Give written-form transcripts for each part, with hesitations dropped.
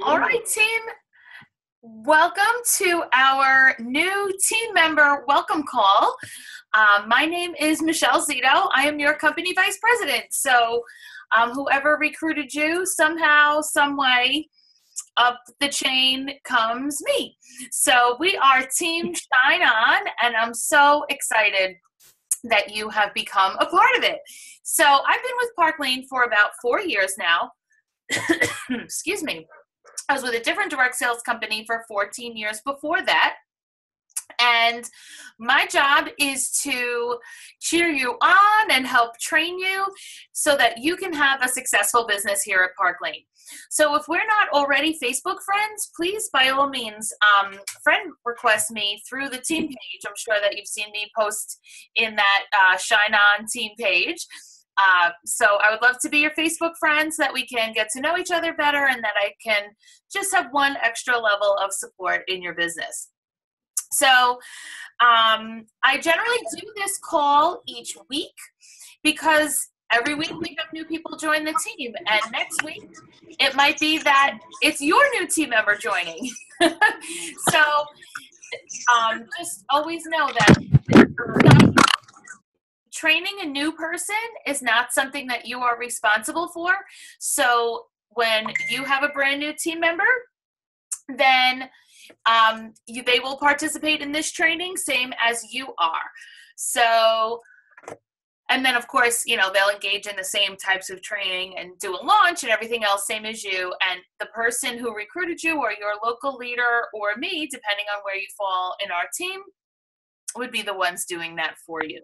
All right, team. Welcome to our new team member welcome call. My name is Michelle Zito. I am your company vice president. So whoever recruited you, somehow, some way, up the chain comes me. So we are Team Shine On, and I'm so excited that you have become a part of it. So I've been with Park Lane for about 4 years now. Excuse me. I was with a different direct sales company for 14 years before that. And my job is to cheer you on and help train you so that you can have a successful business here at Park Lane. So if we're not already Facebook friends, please, by all means, friend request me through the team page. I'm sure that you've seen me post in that Shine On team page. So I would love to be your Facebook friend so that we can get to know each other better and that I can just have one extra level of support in your business. So I generally do this call each week because every week we have new people join the team, and next week it might be that it's your new team member joining. So just always know that training a new person is not something that you are responsible for. So when you have a brand new team member, then they will participate in this training same as you are. So, and then of course, you know, they'll engage in the same types of training and do a launch and everything else same as you. And the person who recruited you or your local leader or me, depending on where you fall in our team, would be the ones doing that for you.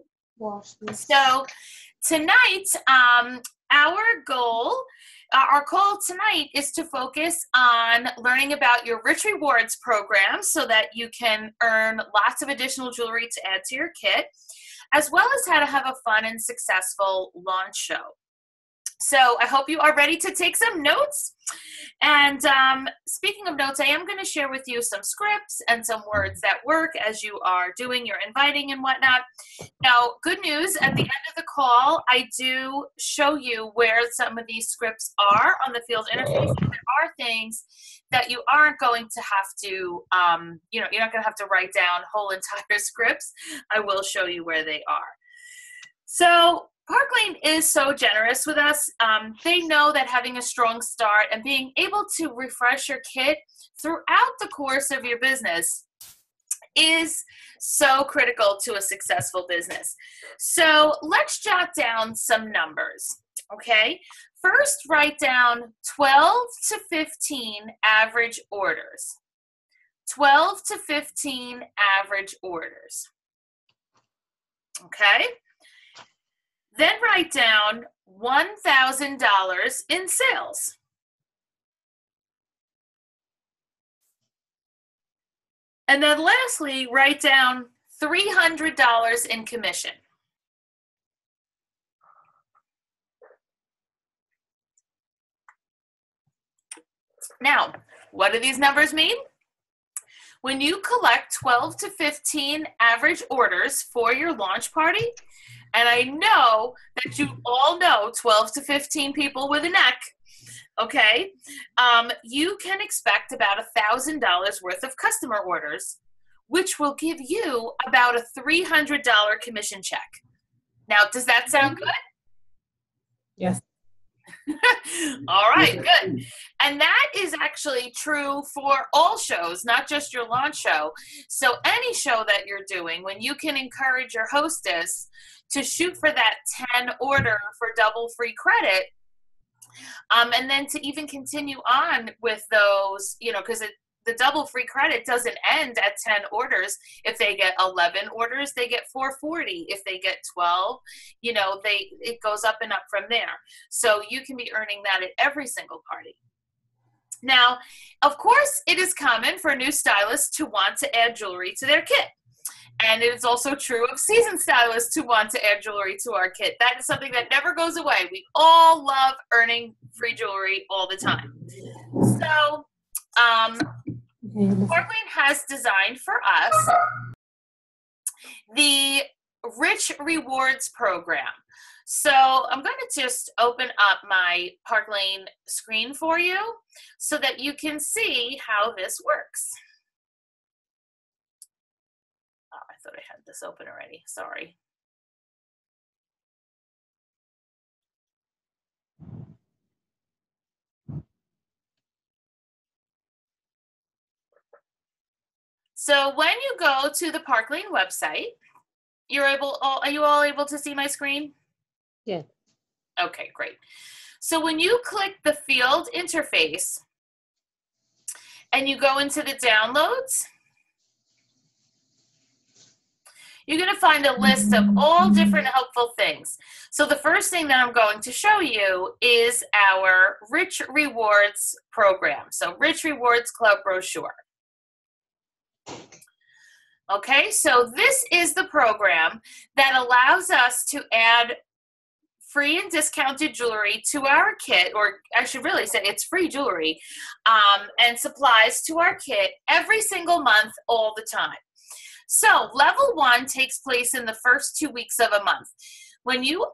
So tonight, our goal, our call tonight is to focus on learning about your Rich Rewards program so that you can earn lots of additional jewelry to add to your kit, as well as how to have a fun and successful launch show. So I hope you are ready to take some notes. And speaking of notes, I am going to share with you some scripts and some words that work as you are doing your inviting and whatnot. Now, good news, at the end of the call, I do show you where some of these scripts are on the field interface. There are things that you aren't going to have to, you know, you're not going to have to write down whole entire scripts. I will show you where they are. So Park Lane is so generous with us. They know that having a strong start and being able to refresh your kit throughout the course of your business is so critical to a successful business. So let's jot down some numbers, okay? First, write down 12 to 15 average orders. 12 to 15 average orders, okay? Then write down $1,000 in sales. And then lastly, write down $300 in commission. Now, what do these numbers mean? When you collect 12 to 15 average orders for your launch party, and I know that you all know 12 to 15 people with a neck, okay? You can expect about $1,000 worth of customer orders, which will give you about a $300 commission check. Now, does that sound good? Yes. All right, good. And that is actually true for all shows, not just your launch show. So any show that you're doing, when you can encourage your hostess to shoot for that 10 order for double free credit, and then to even continue on with those, you know, because the double free credit doesn't end at 10 orders. If they get 11 orders, they get $440. If they get 12, you know, it goes up and up from there. So you can be earning that at every single party. Now, of course, it is common for new stylists to want to add jewelry to their kit. And it is also true of seasoned stylists who want to add jewelry to our kit. That is something that never goes away. We all love earning free jewelry all the time. So, Park Lane has designed for us the Rich Rewards program. So I'm going to just open up my Park Lane screen for you so that you can see how this works. Oh, I thought I had this open already. Sorry. So when you go to the Park Lane website, are you all able to see my screen? Yeah. Okay, great. So when you click the field interface and you go into the downloads, you're going to find a list of all different helpful things. So the first thing that I'm going to show you is our Rich Rewards program. So Rich Rewards Club brochure. Okay, so this is the program that allows us to add free and discounted jewelry to our kit, or I should really say it's free jewelry, and supplies to our kit every single month, all the time. So level 1 takes place in the first 2 weeks of a month. When you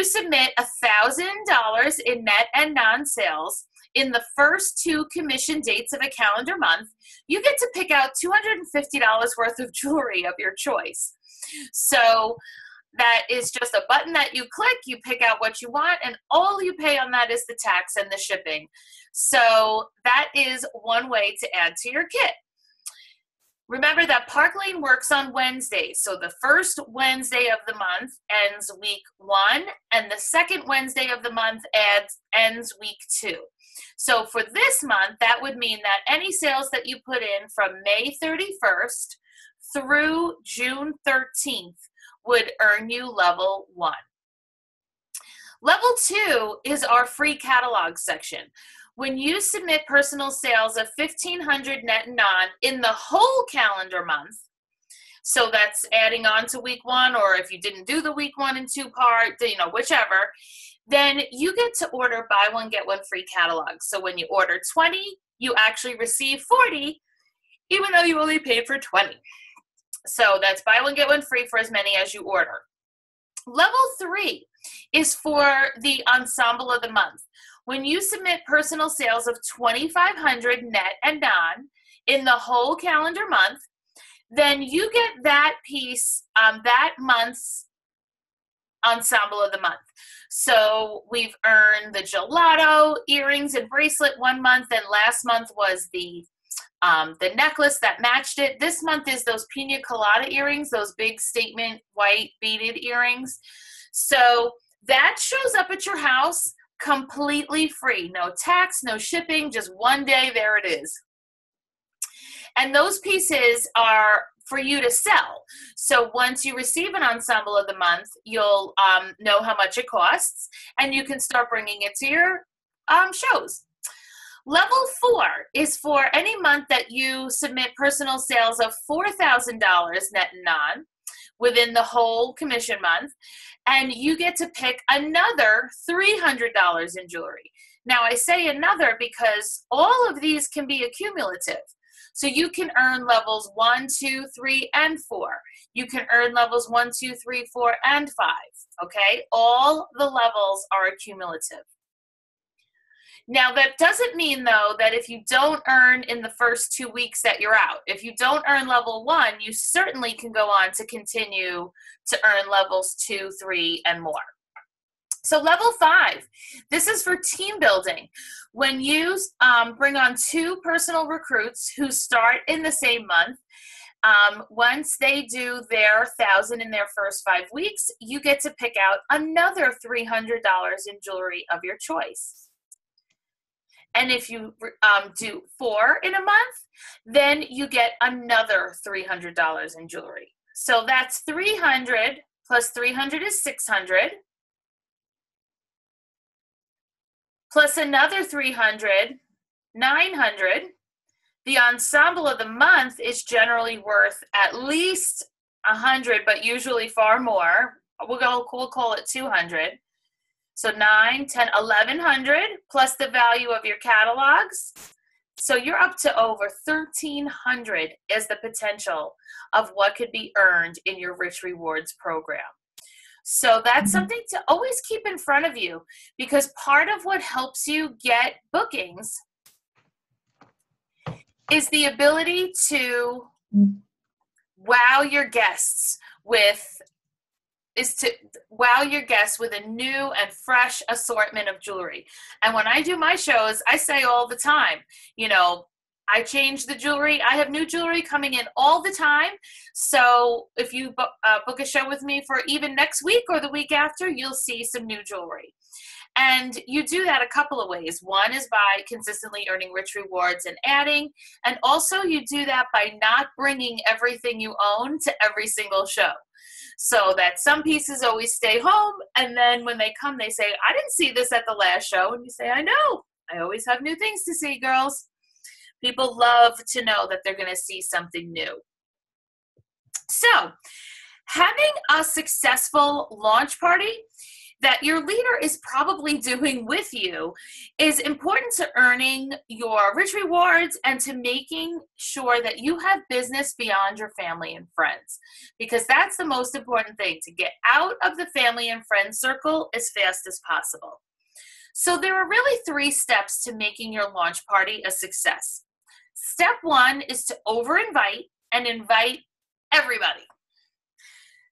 submit $1,000 in net and non-sales in the first 2 commission dates of a calendar month, you get to pick out $250 worth of jewelry of your choice. So that is just a button that you click, you pick out what you want, and all you pay on that is the tax and the shipping. So that is one way to add to your kit. Remember that Park Lane works on Wednesdays. So the first Wednesday of the month ends week 1, and the second Wednesday of the month ends week 2. So for this month, that would mean that any sales that you put in from May 31st through June 13th would earn you level 1. Level 2 is our free catalog section. When you submit personal sales of $1,500 net and non in the whole calendar month, so that's adding on to week 1, or if you didn't do the week 1 and 2 part, whichever, then you get to order buy one, get one free catalogs. So when you order 20, you actually receive 40, even though you only paid for 20. So that's buy one, get one free for as many as you order. Level 3 is for the ensemble of the month. When you submit personal sales of $2,500 net and non in the whole calendar month, then you get that piece, that month's ensemble of the month. So we've earned the gelato earrings and bracelet one month, and last month was the necklace that matched it. This month is those pina colada earrings, those big statement white beaded earrings. So that shows up at your house completely free. No tax, no shipping, just one day, there it is. And those pieces are for you to sell. So once you receive an ensemble of the month, you'll know how much it costs, and you can start bringing it to your shows. Level 4 is for any month that you submit personal sales of $4,000 net and non within the whole commission month, and you get to pick another $300 in jewelry. Now I say another because all of these can be accumulative. So you can earn levels 1, 2, 3, and 4. You can earn levels 1, 2, 3, 4, and 5, okay? All the levels are accumulative. Now, that doesn't mean, though, that if you don't earn in the first 2 weeks that you're out, if you don't earn level 1, you certainly can go on to continue to earn levels 2, 3, and more. So level 5, this is for team building. When you bring on 2 personal recruits who start in the same month, once they do their 1,000 in their first 5 weeks, you get to pick out another $300 in jewelry of your choice. And if you do 4 in a month, then you get another $300 in jewelry. So that's 300 plus 300 is 600. Plus another 300, 900. The ensemble of the month is generally worth at least 100, but usually far more. We'll call it 200. So 9, 10, 1,100 plus the value of your catalogs. So you're up to over 1,300 is the potential of what could be earned in your Rich Rewards program. So that's something to always keep in front of you, because part of what helps you get bookings is the ability to wow your guests with a new and fresh assortment of jewelry. And when I do my shows, I say all the time, I change the jewelry. I have new jewelry coming in all the time. So if you book a show with me for even next week or the week after, you'll see some new jewelry. And you do that a couple of ways. One is by consistently earning rich rewards and adding. And also you do that by not bringing everything you own to every single show. So that some pieces always stay home. And then when they come, they say, I didn't see this at the last show. And you say, I know. I always have new things to see, girls. People love to know that they're going to see something new. So having a successful launch party that your leader is probably doing with you is important to earning your rich rewards and to making sure that you have business beyond your family and friends, because that's the most important thing, to get out of the family and friends circle as fast as possible. So there are really 3 steps to making your launch party a success. Step 1 is to over-invite and invite everybody.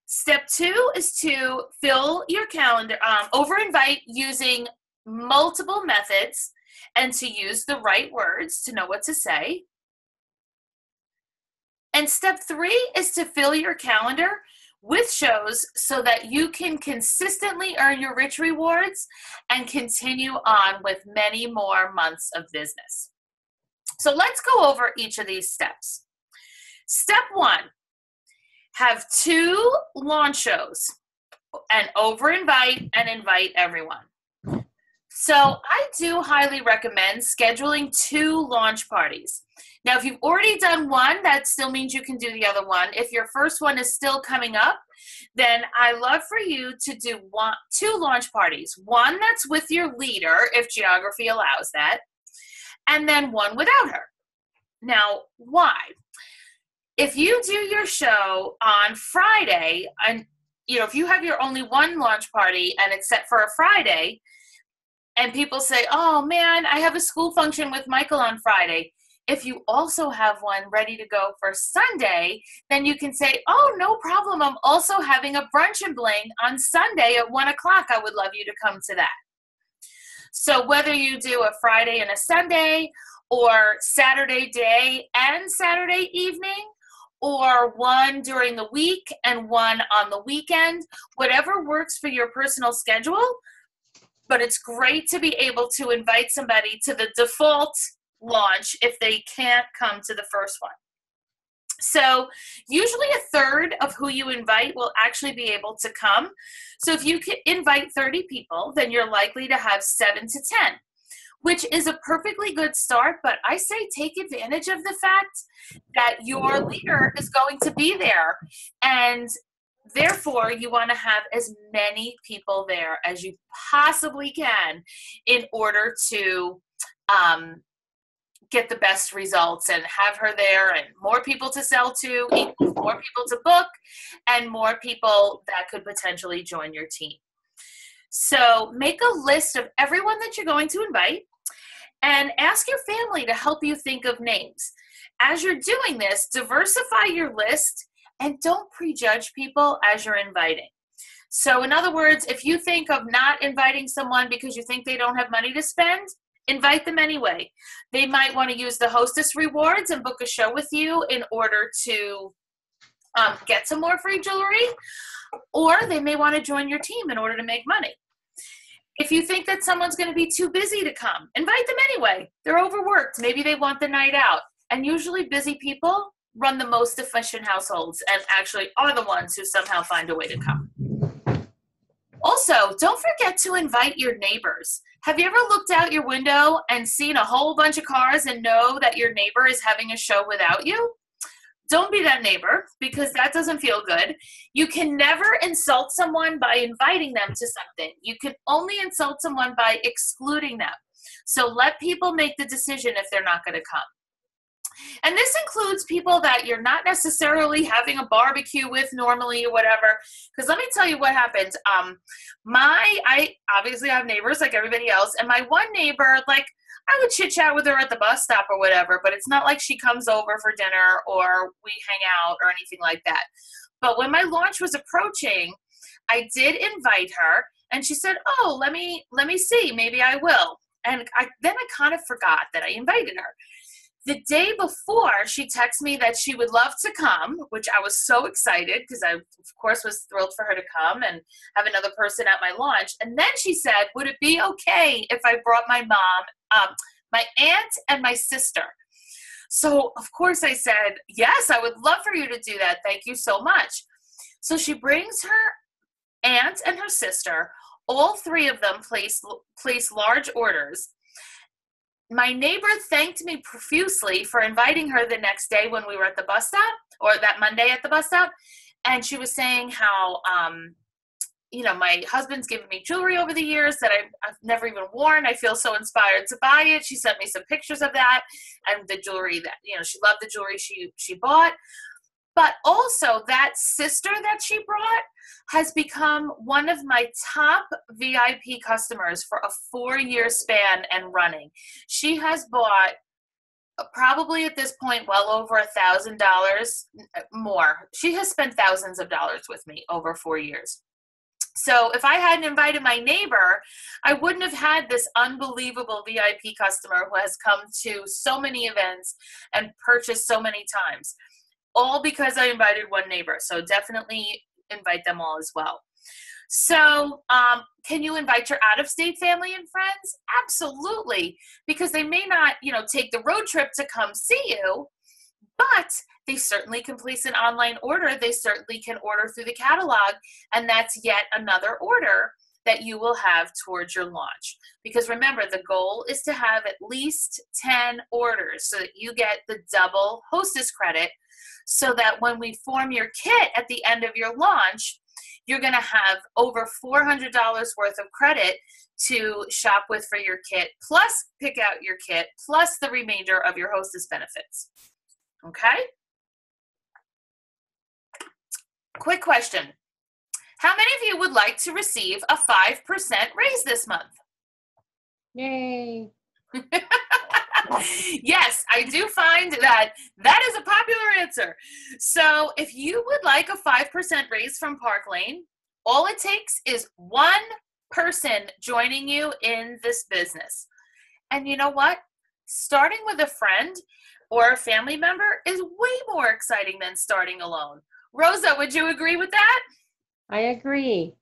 Step 2 is to fill your calendar, over-invite using multiple methods and to use the right words to know what to say. And step 3 is to fill your calendar with shows so that you can consistently earn your rich rewards and continue on with many more months of business. So let's go over each of these steps. Step 1, have 2 launch shows and over-invite and invite everyone. So I do highly recommend scheduling 2 launch parties. Now, if you've already done one, that still means you can do the other one. If your first one is still coming up, then I love for you to do 2 launch parties. One that's with your leader, if geography allows that, and then one without her. Now, why? If you do your show on Friday, and if you have your only one launch party and it's set for a Friday, and people say, oh man, I have a school function with Michael on Friday. If you also have one ready to go for Sunday, then you can say, oh, no problem. I'm also having a brunch and bling on Sunday at 1 o'clock. I would love you to come to that. So whether you do a Friday and a Sunday, or Saturday day and Saturday evening, or one during the week and one on the weekend, whatever works for your personal schedule. But it's great to be able to invite somebody to the default launch if they can't come to the first one. So usually a third of who you invite will actually be able to come. So if you can invite 30 people, then you're likely to have 7 to 10, which is a perfectly good start. But I say take advantage of the fact that your leader is going to be there, and therefore you want to have as many people there as you possibly can in order to get the best results and have her there, and more people to sell to equals more people to book and more people that could potentially join your team. So make a list of everyone that you're going to invite and ask your family to help you think of names. As you're doing this, diversify your list and don't prejudge people as you're inviting. So in other words, if you think of not inviting someone because you think they don't have money to spend, invite them anyway. They might want to use the hostess rewards and book a show with you in order to get some more free jewelry, or they may want to join your team in order to make money. If you think that someone's going to be too busy to come, invite them anyway. They're overworked. Maybe they want the night out. And usually busy people run the most efficient households and actually are the ones who somehow find a way to come. Also, don't forget to invite your neighbors. Have you ever looked out your window and seen a whole bunch of cars and know that your neighbor is having a show without you? Don't be that neighbor, because that doesn't feel good. You can never insult someone by inviting them to something. You can only insult someone by excluding them. So let people make the decision if they're not going to come. And this includes people that you're not necessarily having a barbecue with normally or whatever. Because let me tell you what happens. I obviously have neighbors like everybody else. And my one neighbor, like, I would chit chat with her at the bus stop or whatever, but it's not like she comes over for dinner or we hang out or anything like that. But when my launch was approaching, I did invite her, and she said, "Oh, let me see. Maybe I will." And then I kind of forgot that I invited her. The day before, she texted me that she would love to come, which I was so excited because I, of course, was thrilled for her to come and have another person at my launch. And then she said, would it be okay if I brought my mom, my aunt, and my sister? So, of course, I said, yes, I would love for you to do that. Thank you so much. So she brings her aunt and her sister. All three of them place large orders. My neighbor thanked me profusely for inviting her the next day when we were at the bus stop, or that Monday at the bus stop. And she was saying how, my husband's given me jewelry over the years that I've never even worn. I feel so inspired to buy it. She sent me some pictures of that and the jewelry that, she loved the jewelry she bought. But also that sister that she brought has become one of my top VIP customers for a 4-year span and running. She has bought probably at this point well over $1,000 more. She has spent thousands of dollars with me over 4 years. So if I hadn't invited my neighbor, I wouldn't have had this unbelievable VIP customer who has come to so many events and purchased so many times. All because I invited one neighbor. So definitely invite them all as well. So can you invite your out-of-state family and friends? Absolutely. Because they may not, take the road trip to come see you, but they certainly can place an online order. They certainly can order through the catalog. And that's yet another order that you will have towards your launch. Because remember, the goal is to have at least 10 orders so that you get the double hostess credit, so that when we form your kit at the end of your launch, you're going to have over $400 worth of credit to shop with for your kit, plus pick out your kit, plus the remainder of your hostess benefits. Okay? Quick question. How many of you would like to receive a 5% raise this month? Yay. Yes, I do find that is a popular answer. So if you would like a 5% raise from Park Lane, all it takes is one person joining you in this business. And you know what? Starting with a friend or a family member is way more exciting than starting alone. Rosa, would you agree with that? I agree.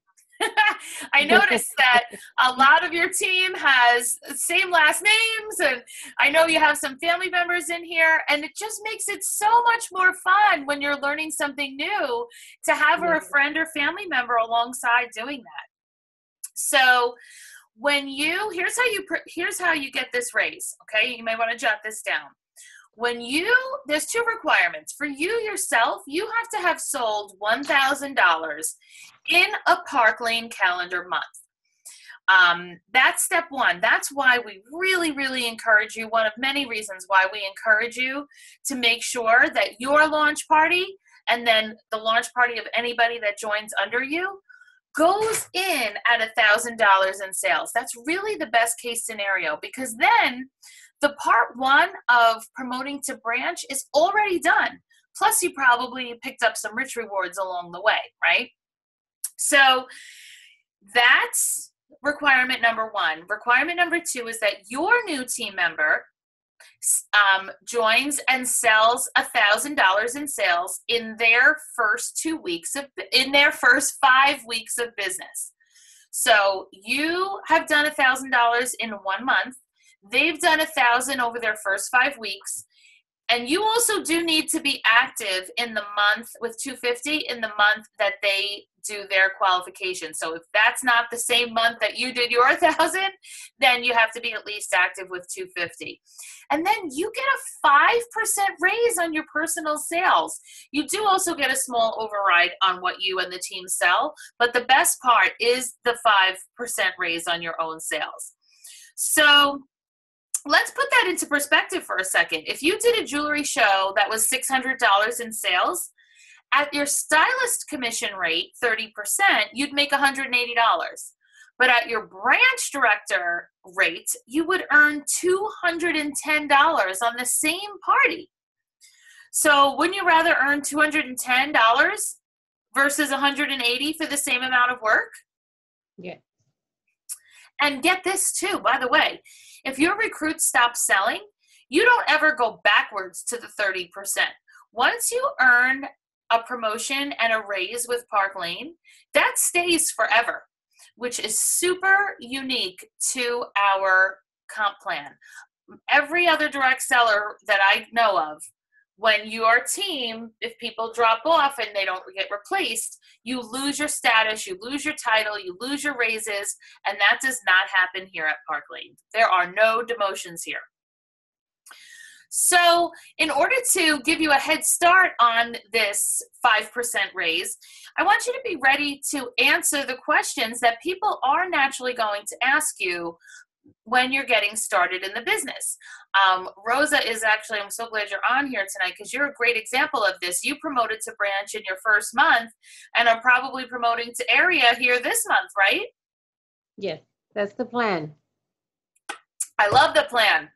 I noticed that a lot of your team has same last names, and I know you have some family members in here, and it just makes it so much more fun when you're learning something new to have a friend or family member alongside doing that. So here's how you get this raise. Okay, you may want to jot this down. There's 2 requirements. For you yourself, you have to have sold $1,000 in a Park Lane calendar month. That's step 1. That's why we really, really encourage you. One of many reasons why we encourage you to make sure that your launch party and then the launch party of anybody that joins under you goes in at $1,000 in sales. That's really the best case scenario, because then the part 1 of promoting to branch is already done. Plus, you probably picked up some rich rewards along the way, right? So that's requirement number 1. Requirement number 2 is that your new team member joins and sells $1,000 in sales in their first 5 weeks of business. So you have done $1,000 in 1 month. They've done 1,000 over their first 5 weeks. And you also do need to be active in the month with 250 in the month that they do their qualification. So if that's not the same month that you did your 1,000, then you have to be at least active with 250. And then you get a 5% raise on your personal sales. You do also get a small override on what you and the team sell, but the best part is the 5% raise on your own sales. So let's put that into perspective for a second. If you did a jewelry show that was $600 in sales, at your stylist commission rate, 30%, you'd make $180. But at your branch director rate, you would earn $210 on the same party. So wouldn't you rather earn $210 versus $180 for the same amount of work? Yeah. And get this too, by the way, if your recruit stops selling, you don't ever go backwards to the 30%. Once you earn a promotion and a raise with Park Lane, that stays forever, which is super unique to our comp plan. Every other direct seller that I know of, when your team, if people drop off and they don't get replaced, you lose your status, you lose your title, you lose your raises, and that does not happen here at Park Lane. There are no demotions here. So in order to give you a head start on this 5% raise, I want you to be ready to answer the questions that people are naturally going to ask you when you're getting started in the business. Rosa is actually, I'm so glad you're on here tonight because you're a great example of this. You promoted to branch in your first month and are probably promoting to area here this month, right? Yes, that's the plan. I love the plan.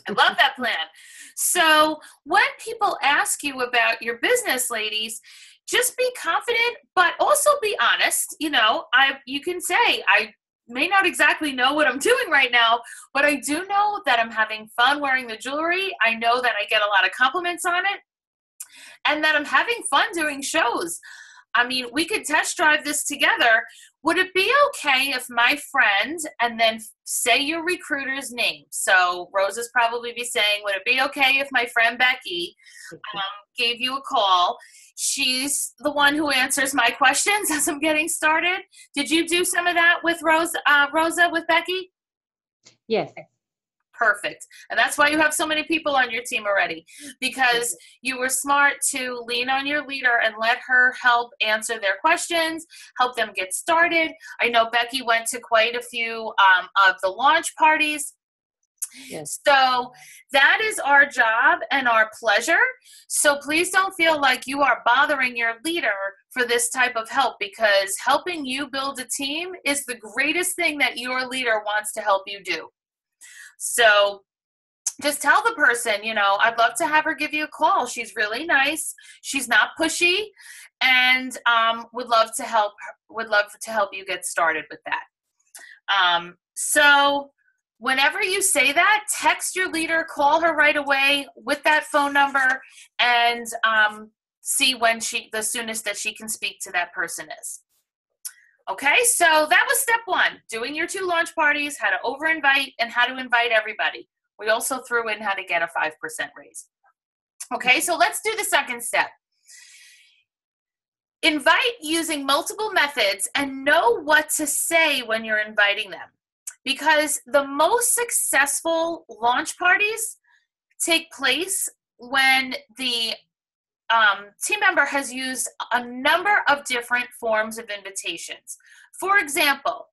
I love that plan. So when people ask you about your business, ladies, just be confident, but also be honest. You know, you can say, I may not exactly know what I'm doing right now, but I do know that I'm having fun wearing the jewelry. I know that I get a lot of compliments on it and that I'm having fun doing shows. I mean, we could test drive this together. Would it be okay if my friend, and then say your recruiter's name? So Rosa's probably be saying, would it be okay if my friend Becky gave you a call? She's the one who answers my questions as I'm getting started. Did you do some of that with Rosa with Becky? Yes. Perfect. And that's why you have so many people on your team already, because you were smart to lean on your leader and let her help answer their questions, help them get started. I know Becky went to quite a few of the launch parties. Yes. So that is our job and our pleasure. So please don't feel like you are bothering your leader for this type of help, because helping you build a team is the greatest thing that your leader wants to help you do. So just tell the person, you know, I'd love to have her give you a call. She's really nice. She's not pushy, and would love to help you get started with that. So whenever you say that, text your leader, call her right away with that phone number, and see when the soonest that she can speak to that person is. Okay, so that was step one, doing your 2 launch parties, how to over-invite and how to invite everybody. We also threw in how to get a 5% raise. Okay, so let's do the second step. Invite using multiple methods and know what to say when you're inviting them, because the most successful launch parties take place when the team member has used a number of different forms of invitations. For example,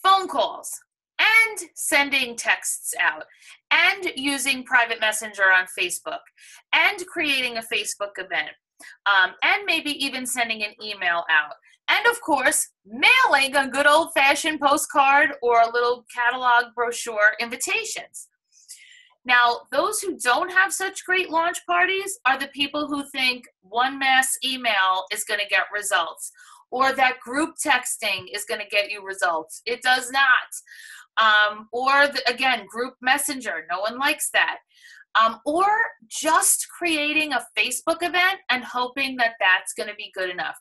phone calls and sending texts out and using private messenger on Facebook and creating a Facebook event and maybe even sending an email out. And of course, mailing a good old-fashioned postcard or a little catalog brochure invitations. Now, those who don't have such great launch parties are the people who think one mass email is going to get results, or that group texting is going to get you results. It does not. Again, group messenger. No one likes that. Or just creating a Facebook event and hoping that that's going to be good enough.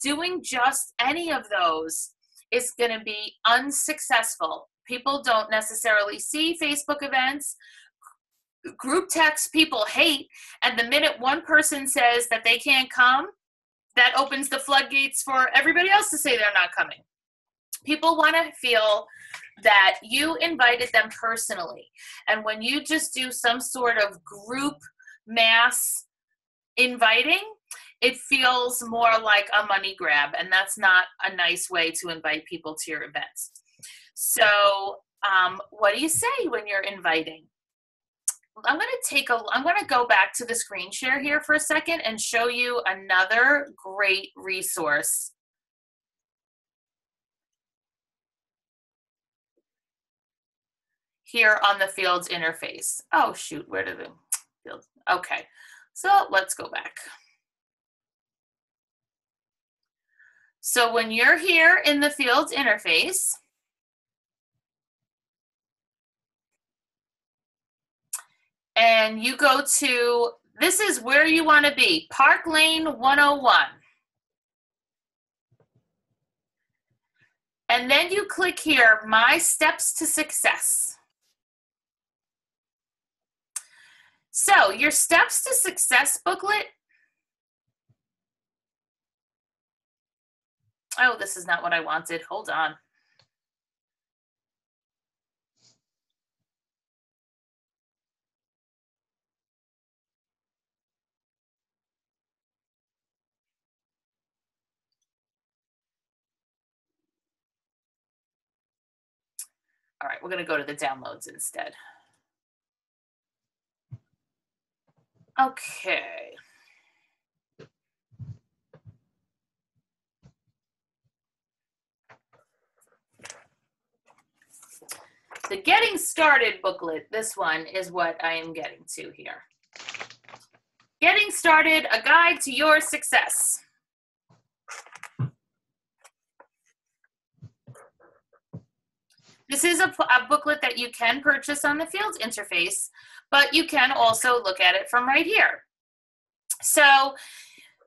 Doing just any of those is going to be unsuccessful. People don't necessarily see Facebook events. Group text people hate, and the minute one person says that they can't come, that opens the floodgates for everybody else to say they're not coming. People want to feel that you invited them personally, and when you just do some sort of group mass inviting, it feels more like a money grab, and that's not a nice way to invite people to your events. So what do you say when you're inviting? I'm going to go back to the screen share here for a second and show you another great resource. Here on the Fields interface. Oh shoot, where did the Fields? Okay, so let's go back. So when you're here in the Fields interface, and you go to, this is where you want to be, Park Lane 101. And then you click here, My Steps to Success. So your Steps to Success booklet. Oh, this is not what I wanted. Hold on. All right, we're going to go to the downloads instead. Okay. The Getting Started booklet, this one is what I am getting to here. Getting Started, a guide to your success. This is a booklet that you can purchase on the Fields interface, but you can also look at it from right here. So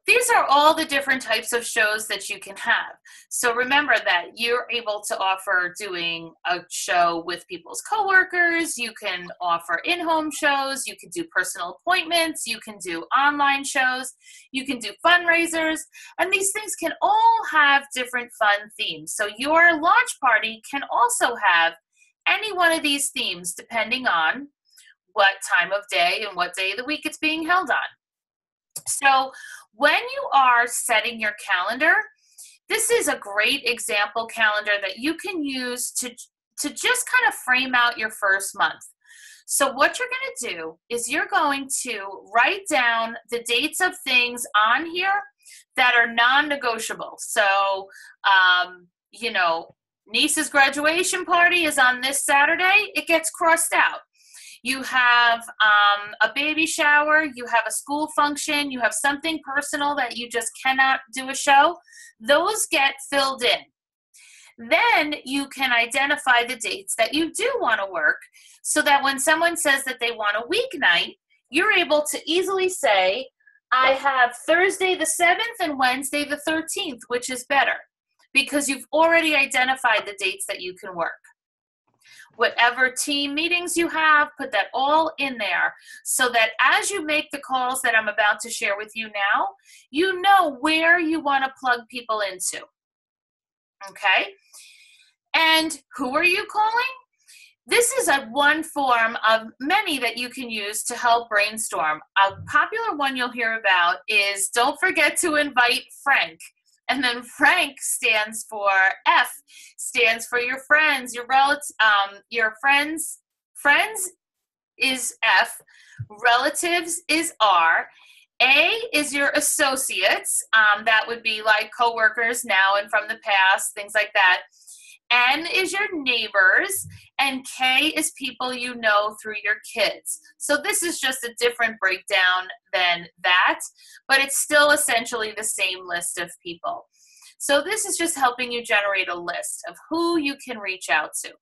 these are all the different types of shows that you can have. So remember that you're able to offer doing a show with people's coworkers, you can offer in-home shows, you can do personal appointments, you can do online shows, you can do fundraisers, and these things can all have different fun themes. So your launch party can also have any one of these themes depending on what time of day and what day of the week it's being held on. So when you are setting your calendar, this is a great example calendar that you can use to just kind of frame out your first month. So what you're going to do is you're going to write down the dates of things on here that are non-negotiable. So, you know, niece's graduation party is on this Saturday, it gets crossed out. You have a baby shower, you have a school function, you have something personal that you just cannot do a show. Those get filled in. Then you can identify the dates that you do want to work so that when someone says that they want a weeknight, you're able to easily say, I have Thursday the 7th and Wednesday the 13th, which is better because you've already identified the dates that you can work. Whatever team meetings you have, put that all in there so that as you make the calls that I'm about to share with you now, you know where you want to plug people into. Okay? And who are you calling? This is one form of many that you can use to help brainstorm. A popular one you'll hear about is don't forget to invite Frank. And then Frank stands for F, stands for your friends, your relatives, your friends. Friends is F, relatives is R. A is your associates. That would be like coworkers now and from the past, things like that. N is your neighbors, and K is people you know through your kids. So this is just a different breakdown than that, but it's still essentially the same list of people. So this is just helping you generate a list of who you can reach out to.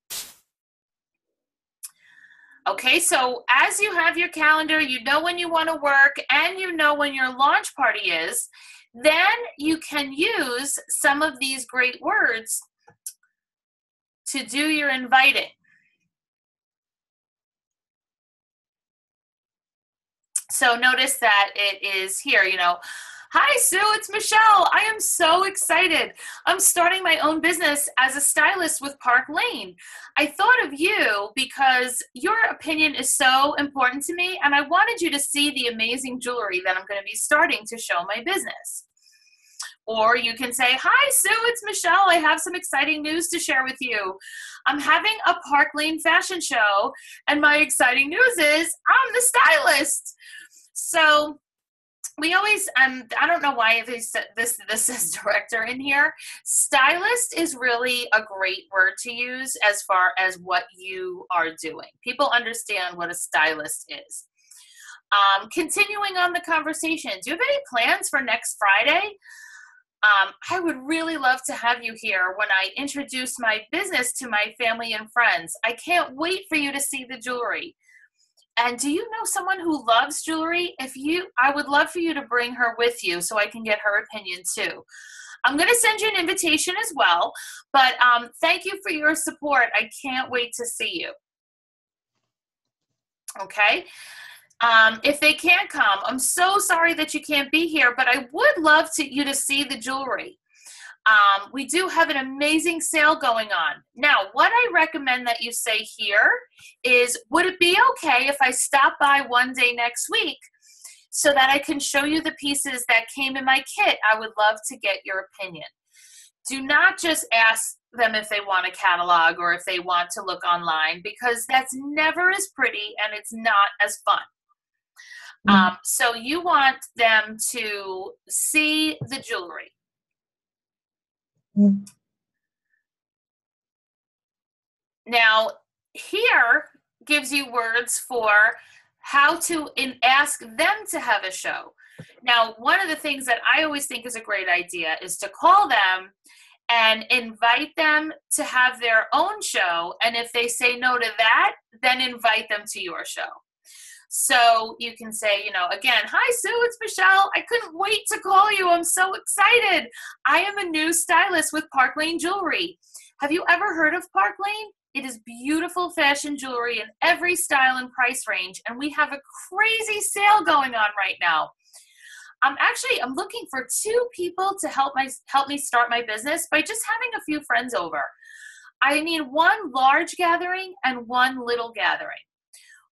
Okay, so as you have your calendar, you know when you want to work, and you know when your launch party is, then you can use some of these great words to do your inviting. So notice that it is here, you know, hi Sue, it's Michelle. I am so excited. I'm starting my own business as a stylist with Park Lane. I thought of you because your opinion is so important to me, and I wanted you to see the amazing jewelry that I'm going to be starting to show my business. Or you can say, hi, Sue, it's Michelle. I have some exciting news to share with you. I'm having a Park Lane fashion show, and my exciting news is I'm the stylist. So we always, I don't know why this says director in here. Stylist is really a great word to use as far as what you are doing. People understand what a stylist is. Continuing on the conversation, do you have any plans for next Friday? I would really love to have you here when I introduce my business to my family and friends. I can't wait for you to see the jewelry. And do you know someone who loves jewelry? I would love for you to bring her with you so I can get her opinion too. I'm going to send you an invitation as well, but thank you for your support. I can't wait to see you. Okay. If they can't come, I'm so sorry that you can't be here, but I would love you to see the jewelry. We do have an amazing sale going on. Now, what I recommend that you say here is, would it be okay if I stop by one day next week so that I can show you the pieces that came in my kit? I would love to get your opinion. Do not just ask them if they want a catalog or if they want to look online, because that's never as pretty and it's not as fun. So you want them to see the jewelry. Now, here gives you words for how to ask them to have a show. Now, one of the things that I always think is a great idea is to call them and invite them to have their own show. And if they say no to that, then invite them to your show. So you can say, again, hi, Sue, it's Michelle. I couldn't wait to call you. I'm so excited. I am a new stylist with Park Lane Jewelry. Have you ever heard of Park Lane? It is beautiful fashion jewelry in every style and price range, and we have a crazy sale going on right now. I'm looking for 2 people to help me start my business by just having a few friends over. I need 1 large gathering and 1 little gathering.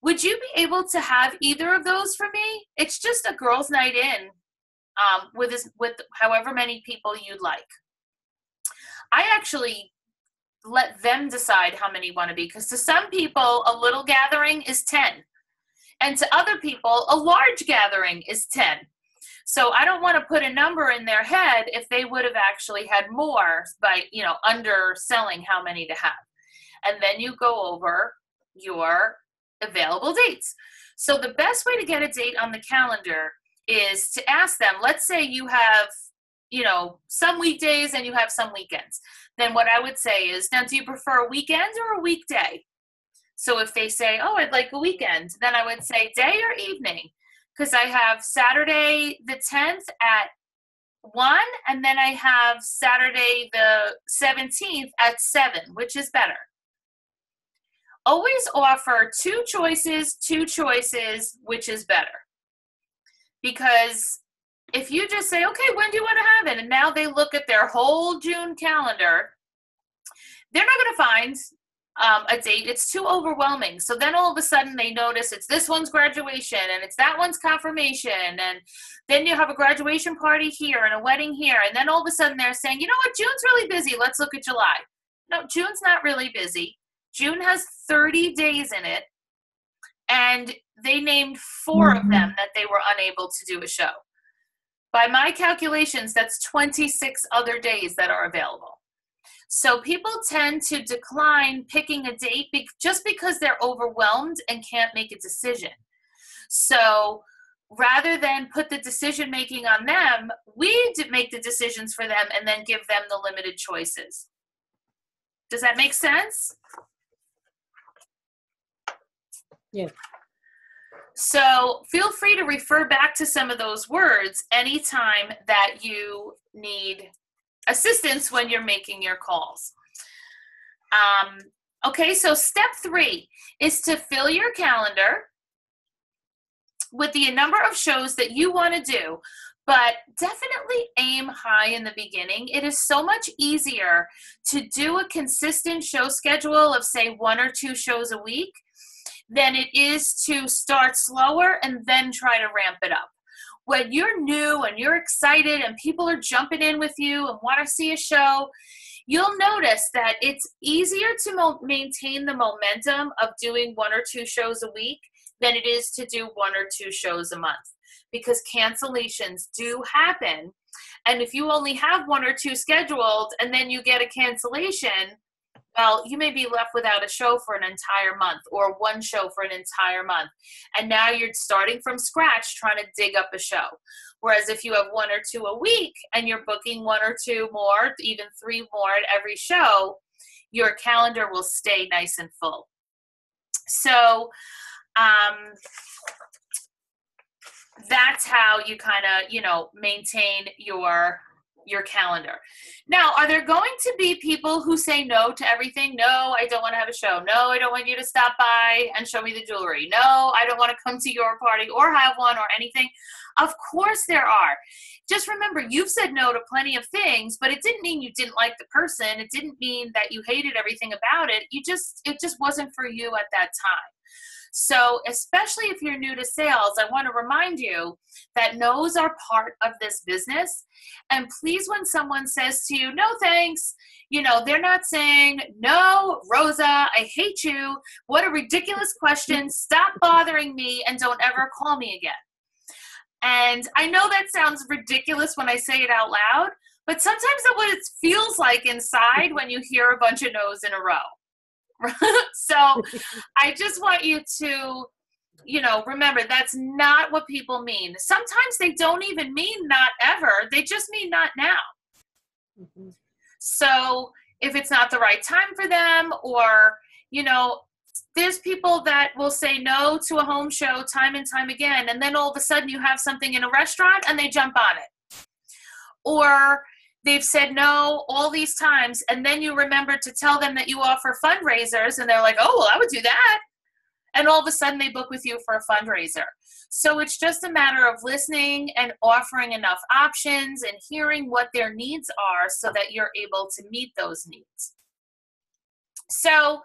Would you be able to have either of those for me? It's just a girls' night in with however many people you'd like. I actually let them decide how many want to be, because to some people, a little gathering is 10. And to other people, a large gathering is 10. So I don't want to put a number in their head if they would have actually had more by, underselling how many to have. And then you go over your available dates. So the best way to get a date on the calendar is to ask them, let's say you have, some weekdays and you have some weekends. Then what I would say is, now, do you prefer a weekend or a weekday? So if they say, oh, I'd like a weekend, then I would say day or evening, because I have Saturday the 10th at 1, and then I have Saturday the 17th at 7, which is better. Always offer 2 choices, which is better. Because if you just say, okay, when do you want to have it? And now they look at their whole June calendar, they're not going to find a date. It's too overwhelming. So then all of a sudden they notice it's this one's graduation and it's that one's confirmation. And then you have a graduation party here and a wedding here. And then all of a sudden they're saying, you know what, June's really busy. Let's look at July. No, June's not really busy. June has 30 days in it. And they named 4 of them that they were unable to do a show. By my calculations, that's 26 other days that are available. So people tend to decline picking a date just because they're overwhelmed and can't make a decision. So rather than put the decision making on them, we make the decisions for them and then give them the limited choices. Does that make sense? Yes. So feel free to refer back to some of those words anytime that you need assistance when you're making your calls. Okay, so step 3 is to fill your calendar with the number of shows that you want to do, but definitely aim high in the beginning. It is so much easier to do a consistent show schedule of, say, 1 or 2 shows a week than it is to start slower and then try to ramp it up. when you're new and you're excited and people are jumping in with you and want to see a show, you'll notice that it's easier to maintain the momentum of doing 1 or 2 shows a week than it is to do 1 or 2 shows a month, because cancellations do happen. And if you only have 1 or 2 scheduled and then you get a cancellation, well, you may be left without a show for an entire month, or 1 show for an entire month. And now you're starting from scratch trying to dig up a show. Whereas if you have 1 or 2 a week and you're booking 1 or 2 more, even 3 more at every show, your calendar will stay nice and full. So that's how you kind of, maintain your calendar. Now, are there going to be people who say no to everything? No, I don't want to have a show. No, I don't want you to stop by and show me the jewelry. No, I don't want to come to your party or have one or anything. Of course there are. Just remember, you've said no to plenty of things, but it didn't mean you didn't like the person. It didn't mean that you hated everything about it. It just wasn't for you at that time. So especially if you're new to sales, I want to remind you that no's are part of this business. And please, when someone says to you, no thanks, they're not saying, no, Rosa, I hate you. What a ridiculous question. Stop bothering me and don't ever call me again. And I know that sounds ridiculous when I say it out loud, but sometimes that's what it feels like inside when you hear a bunch of no's in a row. So I just want you to, remember, that's not what people mean. Sometimes they don't even mean not ever. They just mean not now. Mm-hmm. So if it's not the right time for them, or, there's people that will say no to a home show time and time again, and then all of a sudden you have something in a restaurant and they jump on it. Or they've said no all these times, and then you remember to tell them that you offer fundraisers, and they're like, oh, well, I would do that. And all of a sudden they book with you for a fundraiser. So it's just a matter of listening and offering enough options and hearing what their needs are so that you're able to meet those needs. So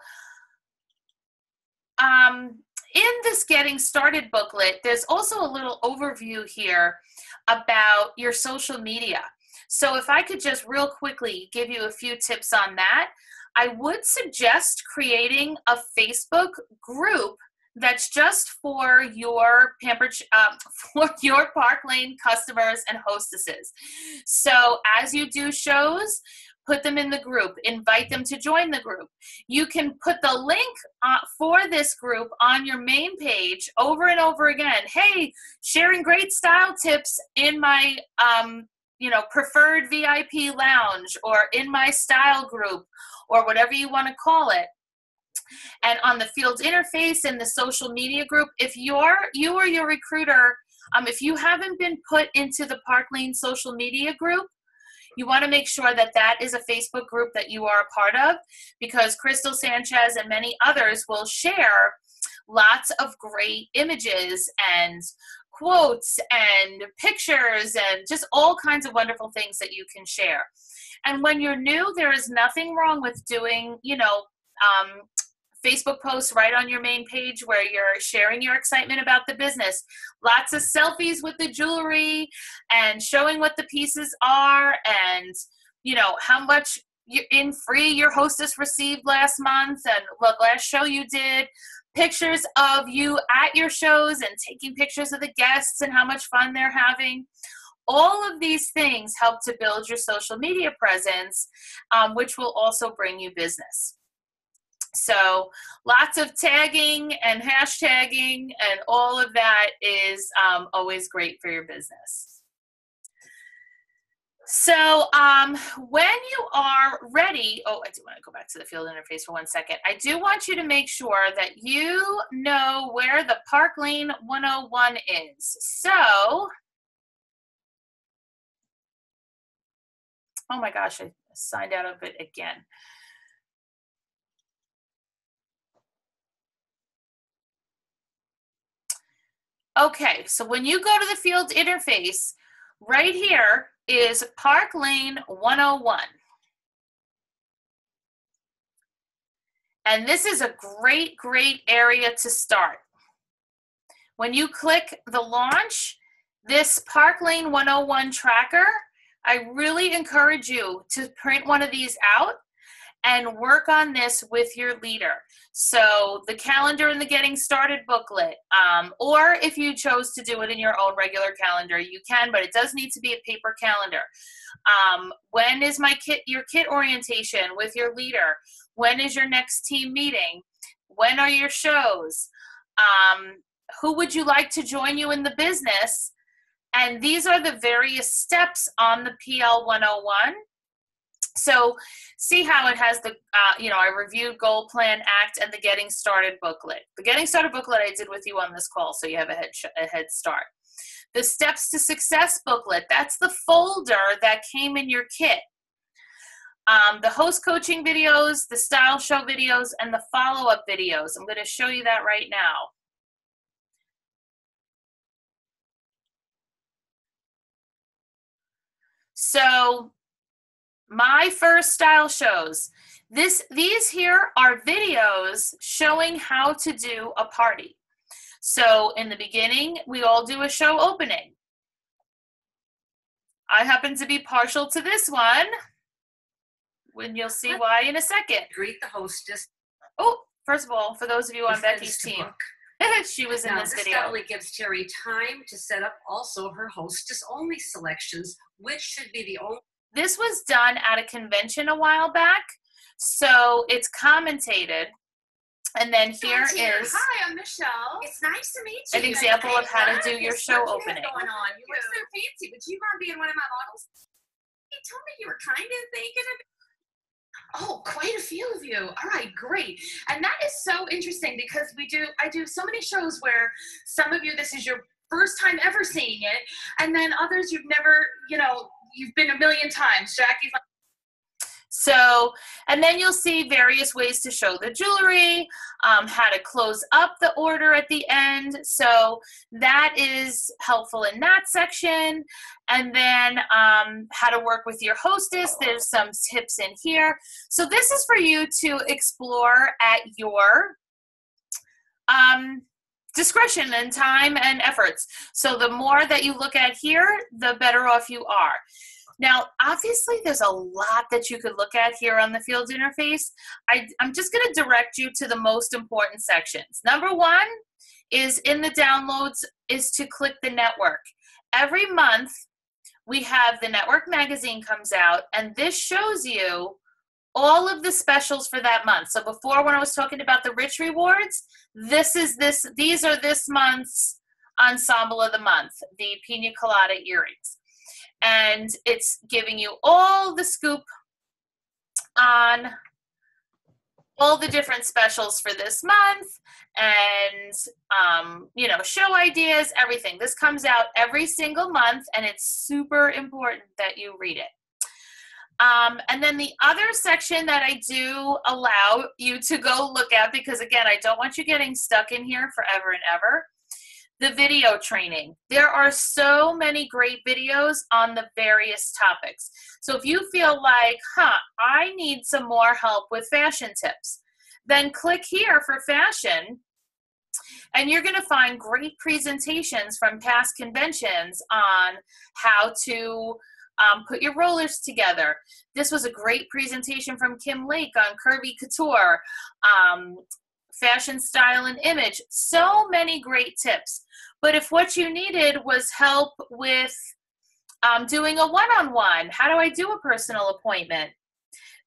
in this Getting Started booklet, there's also a little overview here about your social media. So if I could just real quickly give you a few tips on that, I would suggest creating a Facebook group that's just for your Park Lane customers and hostesses. So as you do shows, put them in the group, invite them to join the group. You can put the link for this group on your main page over and over again. Hey, sharing great style tips in my preferred VIP lounge, or in my style group, or whatever you want to call it. And on the field interface in the social media group, if you or your recruiter, if you haven't been put into the Park Lane social media group, you want to make sure that that is a Facebook group that you are a part of, because Crystal Sanchez and many others will share lots of great images and quotes and pictures and just all kinds of wonderful things that you can share. And when you're new, there is nothing wrong with doing, Facebook posts right on your main page where you're sharing your excitement about the business. Lots of selfies with the jewelry and showing what the pieces are, and, how much in free your hostess received last month and what last show you did. Pictures of you at your shows and taking pictures of the guests and how much fun they're having. All of these things help to build your social media presence, which will also bring you business. So lots of tagging and hashtagging and all of that is always great for your business. So when you are ready, I do want to go back to the field interface for 1 second. I do want you to make sure that you know where the Park Lane 101 is. So, oh my gosh, I signed out of it again. Okay, so when you go to the field interface, right here is Park Lane 101. And this is a great, great area to start. When you click the launch, This Park Lane 101 tracker, I really encourage you to print one of these out and work on this with your leader. So the calendar and the Getting Started booklet, or if you chose to do it in your own regular calendar, you can, but it does need to be a paper calendar. When is your kit orientation with your leader? When is your next team meeting? When are your shows? Who would you like to join you in the business? And these are the various steps on the PL 101. So see how it has the, I reviewed goal, plan, act, and the Getting Started booklet. The Getting Started booklet I did with you on this call, so you have a head start. The Steps to Success booklet, that's the folder that came in your kit. The host coaching videos, the style show videos, and the follow-up videos. I'm going to show you that right now. So my first style shows. These here are videos showing how to do a party. So in the beginning, we all do a show opening. I happen to be partial to this one, when you'll see why in a second. Greet the hostess. Oh, first of all, for those of you on Becky's team, she was in this video. This only gives Terry time to set up also her hostess-only selections, which should be the only. This was done at a convention a while back, so it's commentated. And then here is Hi, I'm Michelle. It's nice to meet you. an example of how to do your show opening. Going on. You look so fancy. Would you mind being one of my models? You told me you were kind of thinking of. Oh, quite a few of you. All right, great. And that is so interesting because I do so many shows where some of you, this is your first time ever seeing it, and then others you've never, you've been a million times. Jackie's like, So, and then you'll see various ways to show the jewelry, how to close up the order at the end. So that is helpful in that section. And then how to work with your hostess. There's some tips in here. So this is for you to explore at your discretion and time and efforts. So the more that you look at here, the better off you are. Now, obviously, there's a lot that you could look at here on the field interface. I'm just going to direct you to the most important sections. Number one is in the downloads is to click the network. Every month, we have the network magazine comes out, and this shows you all of the specials for that month. So before, when I was talking about the rich rewards, these are this month's ensemble of the month, the Pina Colada earrings. And it's giving you all the scoop on all the different specials for this month and, show ideas, everything. This comes out every single month, and it's super important that you read it. And then the other section that I do allow you to go look at, because again, I don't want you getting stuck in here forever and ever, the video training. There are so many great videos on the various topics. So if you feel like, I need some more help with fashion tips, then click here for fashion, and you're going to find great presentations from past conventions on how to put your rollers together. This was a great presentation from Kim Lake on curvy couture, fashion, style, and image. So many great tips. But if what you needed was help with doing a one-on-one, how do I do a personal appointment?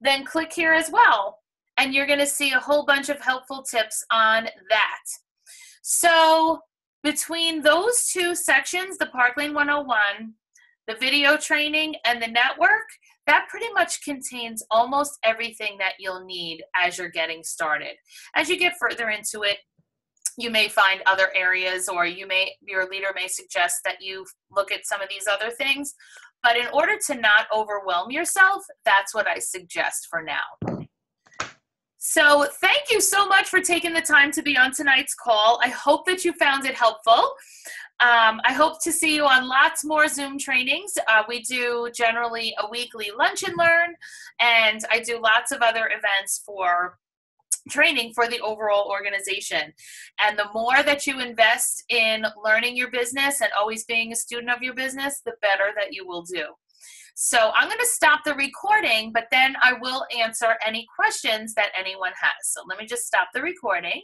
Then click here as well, and you're going to see a whole bunch of helpful tips on that. So between those two sections, the Park Lane 101, the video training, and the network, that pretty much contains almost everything that you'll need as you're getting started. As you get further into it, you may find other areas, or your leader may suggest that you look at some of these other things. But in order to not overwhelm yourself, that's what I suggest for now. So thank you so much for taking the time to be on tonight's call. I hope that you found it helpful. I hope to see you on lots more Zoom trainings. We do generally a weekly lunch and learn, and I do lots of other events for training for the overall organization. And the more that you invest in learning your business and always being a student of your business, the better that you will do. So I'm going to stop the recording, but then I will answer any questions that anyone has. So let me just stop the recording.